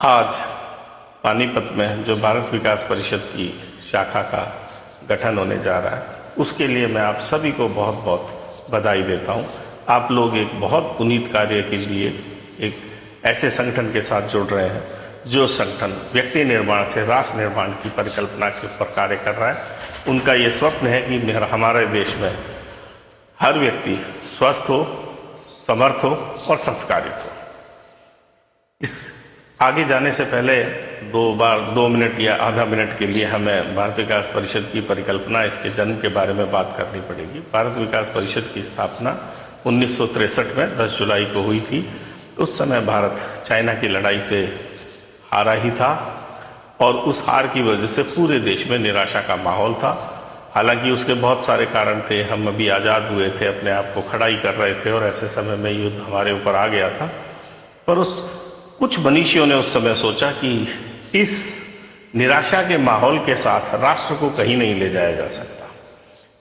आज पानीपत में जो भारत विकास परिषद की शाखा का गठन होने जा रहा है, उसके लिए मैं आप सभी को बहुत बहुत बधाई देता हूं। आप लोग एक बहुत पुनीत कार्य के लिए एक ऐसे संगठन के साथ जुड़ रहे हैं जो संगठन व्यक्ति निर्माण से राष्ट्र निर्माण की परिकल्पना के ऊपर कार्य कर रहा है। उनका ये स्वप्न है कि हमारे देश में हर व्यक्ति स्वस्थ हो, समर्थ हो और संस्कारित हो। इस आगे जाने से पहले 2 मिनट या आधा मिनट के लिए हमें भारत विकास परिषद की परिकल्पना, इसके जन्म के बारे में बात करनी पड़ेगी। भारत विकास परिषद की स्थापना 1963 में 10 जुलाई को हुई थी। उस समय भारत चाइना की लड़ाई से हारा ही था और उस हार की वजह से पूरे देश में निराशा का माहौल था। हालांकि उसके बहुत सारे कारण थे। हम अभी आज़ाद हुए थे, अपने आप को खड़ा ही कर रहे थे और ऐसे समय में युद्ध हमारे ऊपर आ गया था। पर कुछ मनीषियों ने उस समय सोचा कि इस निराशा के माहौल के साथ राष्ट्र को कहीं नहीं ले जाया जा सकता।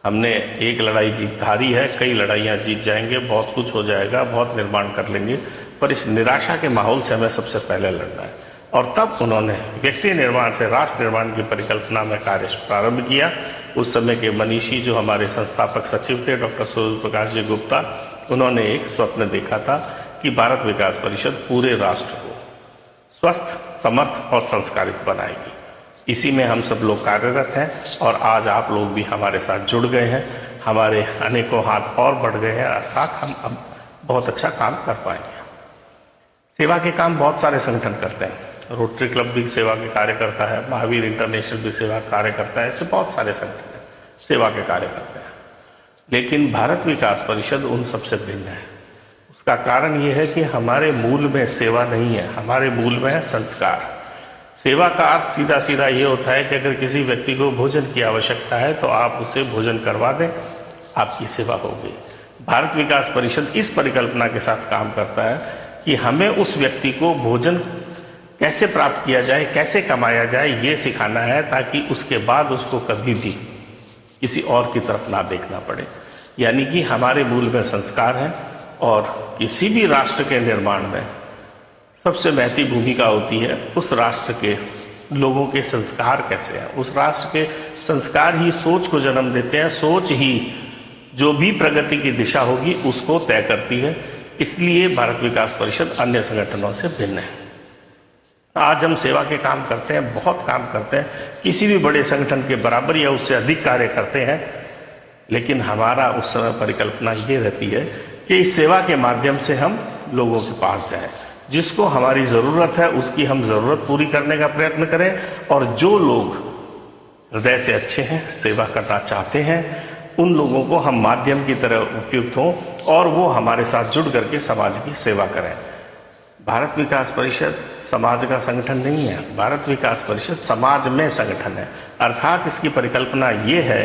हमने एक लड़ाई जीत हारी है, कई लड़ाइयाँ जीत जाएंगे, बहुत कुछ हो जाएगा, बहुत निर्माण कर लेंगे, पर इस निराशा के माहौल से हमें सबसे पहले लड़ना है। और तब उन्होंने व्यक्ति निर्माण से राष्ट्र निर्माण की परिकल्पना में कार्य प्रारंभ किया। उस समय के मनीषी जो हमारे संस्थापक सचिव थे, डॉक्टर सूर्य प्रकाश जी गुप्ता, उन्होंने एक स्वप्न देखा था कि भारत विकास परिषद पूरे राष्ट्र को स्वस्थ, समर्थ और संस्कारित बनाएगी। इसी में हम सब लोग कार्यरत हैं और आज आप लोग भी हमारे साथ जुड़ गए हैं। हमारे अनेकों हाथ और बढ़ गए हैं, अर्थात हम अब बहुत अच्छा काम कर पाएंगे। सेवा के काम बहुत सारे संगठन करते हैं। रोटरी क्लब भी सेवा के कार्य करता है, महावीर इंटरनेशनल भी सेवा कार्य करता है, ऐसे बहुत सारे संगठन सेवा के कार्य करते हैं। लेकिन भारत विकास परिषद उन सबसे भिन्न है। का कारण ये है कि हमारे मूल में सेवा नहीं है, हमारे मूल में है संस्कार। सेवा का अर्थ सीधा सीधा ये होता है कि अगर किसी व्यक्ति को भोजन की आवश्यकता है तो आप उसे भोजन करवा दें, आपकी सेवा हो गई। भारत विकास परिषद इस परिकल्पना के साथ काम करता है कि हमें उस व्यक्ति को भोजन कैसे प्राप्त किया जाए, कैसे कमाया जाए, ये सिखाना है, ताकि उसके बाद उसको कभी भी किसी और की तरफ ना देखना पड़े। यानी कि हमारे मूल में संस्कार है और किसी भी राष्ट्र के निर्माण में सबसे महती भूमिका होती है उस राष्ट्र के लोगों के संस्कार कैसे हैं। उस राष्ट्र के संस्कार ही सोच को जन्म देते हैं, सोच ही जो भी प्रगति की दिशा होगी उसको तय करती है। इसलिए भारत विकास परिषद अन्य संगठनों से भिन्न है। आज हम सेवा के काम करते हैं, बहुत काम करते हैं, किसी भी बड़े संगठन के बराबर या उससे अधिक कार्य करते हैं। लेकिन हमारा उस समय परिकल्पना ये रहती है कि इस सेवा के माध्यम से हम लोगों के पास जाएं, जिसको हमारी ज़रूरत है उसकी हम ज़रूरत पूरी करने का प्रयत्न करें, और जो लोग हृदय से अच्छे हैं, सेवा करना चाहते हैं, उन लोगों को हम माध्यम की तरह उपयुक्त हों और वो हमारे साथ जुड़ करके समाज की सेवा करें। भारत विकास परिषद समाज का संगठन नहीं है, भारत विकास परिषद समाज में संगठन है। अर्थात इसकी परिकल्पना ये है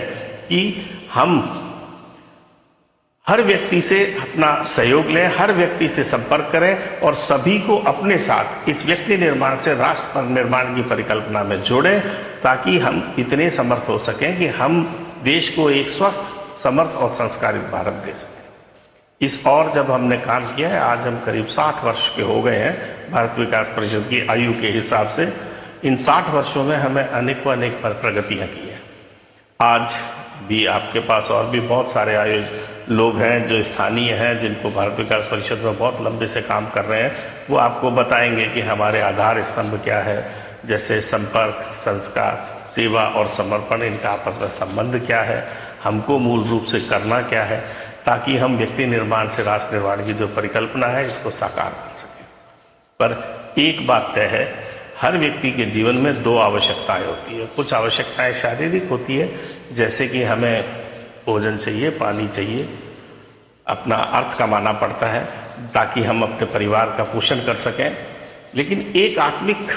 कि हम हर व्यक्ति से अपना सहयोग लें, हर व्यक्ति से संपर्क करें और सभी को अपने साथ इस व्यक्ति निर्माण से राष्ट्र निर्माण की परिकल्पना में जोड़ें, ताकि हम इतने समर्थ हो सकें कि हम देश को एक स्वस्थ, समर्थ और संस्कारित भारत दे सकें। इस और जब हमने काम किया है, आज हम करीब 60 वर्ष के हो गए हैं भारत विकास परिषद की आयु के हिसाब से। इन 60 वर्षों में हमें अनेक प्रगतियाँ की हैं। आज भी आपके पास और भी बहुत सारे लोग हैं जो स्थानीय हैं, जिनको भारत विकास परिषद में बहुत लंबे से काम कर रहे हैं। वो आपको बताएंगे कि हमारे आधार स्तंभ क्या है, जैसे संपर्क, संस्कार, सेवा और समर्पण, इनका आपस में संबंध क्या है, हमको मूल रूप से करना क्या है, ताकि हम व्यक्ति निर्माण से राष्ट्र निर्माण की जो परिकल्पना है इसको साकार कर सकें। पर एक बात तय है, हर व्यक्ति के जीवन में 2 आवश्यकताएं होती है। कुछ आवश्यकताएं शारीरिक होती है, जैसे कि हमें भोजन चाहिए, पानी चाहिए, अपना अर्थ कमाना पड़ता है ताकि हम अपने परिवार का पोषण कर सकें। लेकिन एक आत्मिक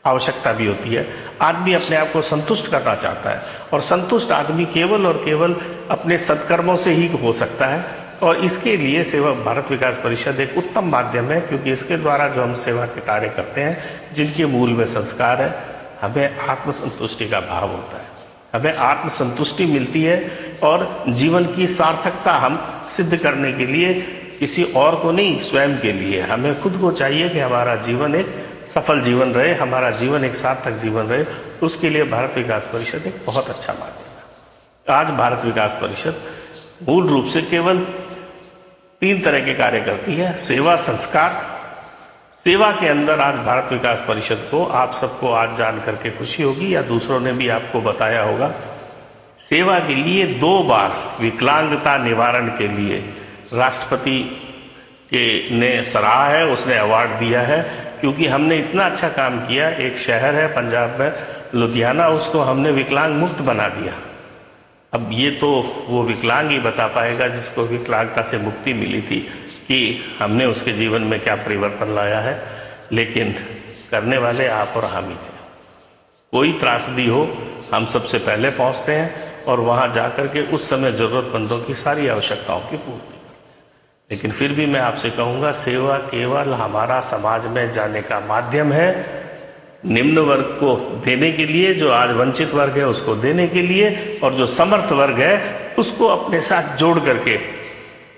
आवश्यकता भी होती है। आदमी अपने आप को संतुष्ट करना चाहता है और संतुष्ट आदमी केवल और केवल अपने सत्कर्मों से ही हो सकता है। और इसके लिए सेवा भारत विकास परिषद एक उत्तम माध्यम है, क्योंकि इसके द्वारा जो हम सेवा के कार्य करते हैं, जिनके मूल में संस्कार है, हमें आत्मसंतुष्टि का भाव होता है, हमें आत्मसंतुष्टि मिलती है और जीवन की सार्थकता हम सिद्ध करने के लिए किसी और को नहीं, स्वयं के लिए हमें खुद को चाहिए कि हमारा जीवन एक सफल जीवन रहे, हमारा जीवन एक सार्थक जीवन रहे, उसके लिए भारत विकास परिषद एक बहुत अच्छा माध्यम है। आज भारत विकास परिषद मूल रूप से केवल 3 तरह के कार्य करती है। सेवा, संस्कार। सेवा के अंदर आज भारत विकास परिषद को, आप सबको आज जान करके खुशी होगी या दूसरों ने भी आपको बताया होगा, सेवा के लिए 2 बार विकलांगता निवारण के लिए राष्ट्रपति ने सराहा है, उसने अवार्ड दिया है, क्योंकि हमने इतना अच्छा काम किया। एक शहर है पंजाब में लुधियाना, उसको हमने विकलांग मुक्त बना दिया। अब ये तो वो विकलांग ही बता पाएगा जिसको विकलांगता से मुक्ति मिली थी कि हमने उसके जीवन में क्या परिवर्तन लाया है, लेकिन करने वाले आप और हम ही थे। कोई त्रासदी हो, हम सबसे पहले पहुंचते हैं और वहां जाकर के उस समय जरूरतमंदों की सारी आवश्यकताओं की पूर्ति करते हैं। लेकिन फिर भी मैं आपसे कहूँगा, सेवा केवल हमारा समाज में जाने का माध्यम है, निम्न वर्ग को देने के लिए, जो आज वंचित वर्ग है उसको देने के लिए, और जो समर्थ वर्ग है उसको अपने साथ जोड़ करके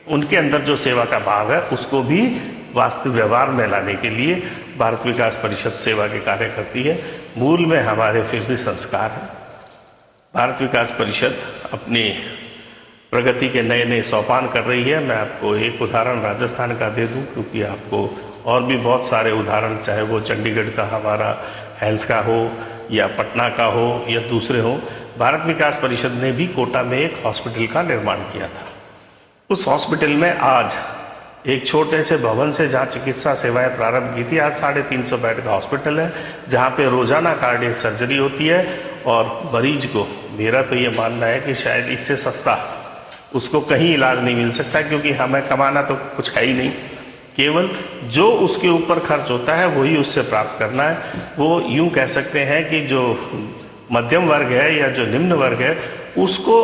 उनके अंदर जो सेवा का भाव है उसको भी वास्तविक व्यवहार में लाने के लिए भारत विकास परिषद सेवा के कार्य करती है। मूल में हमारे फिर भी संस्कार है। भारत विकास परिषद अपनी प्रगति के नए नए सोपान कर रही है। मैं आपको एक उदाहरण राजस्थान का दे दूं, क्योंकि आपको और भी बहुत सारे उदाहरण, चाहे वो चंडीगढ़ का हमारा हेल्थ का हो या पटना का हो या दूसरे हो, भारत विकास परिषद ने भी कोटा में एक हॉस्पिटल का निर्माण किया था। उस हॉस्पिटल में आज एक छोटे से भवन से जहाँ चिकित्सा सेवाएं प्रारंभ की थी, आज 350 बेड का हॉस्पिटल है, जहाँ पे रोजाना कार्डियक सर्जरी होती है। और मरीज को, मेरा तो ये मानना है कि शायद इससे सस्ता उसको कहीं इलाज नहीं मिल सकता, क्योंकि हमें कमाना तो कुछ है ही नहीं, केवल जो उसके ऊपर खर्च होता है वही उससे प्राप्त करना है। वो यूं कह सकते हैं कि जो मध्यम वर्ग है या जो निम्न वर्ग है उसको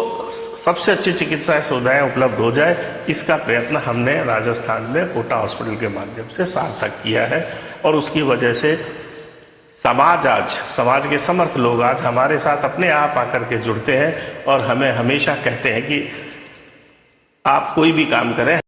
सबसे अच्छी चिकित्सा सुविधाएं उपलब्ध हो जाए, इसका प्रयत्न हमने राजस्थान में कोटा हॉस्पिटल के माध्यम से सार्थक किया है। और उसकी वजह से समाज के समर्थ लोग आज हमारे साथ अपने आप आकर के जुड़ते हैं और हमें हमेशा कहते हैं कि आप कोई भी काम करें,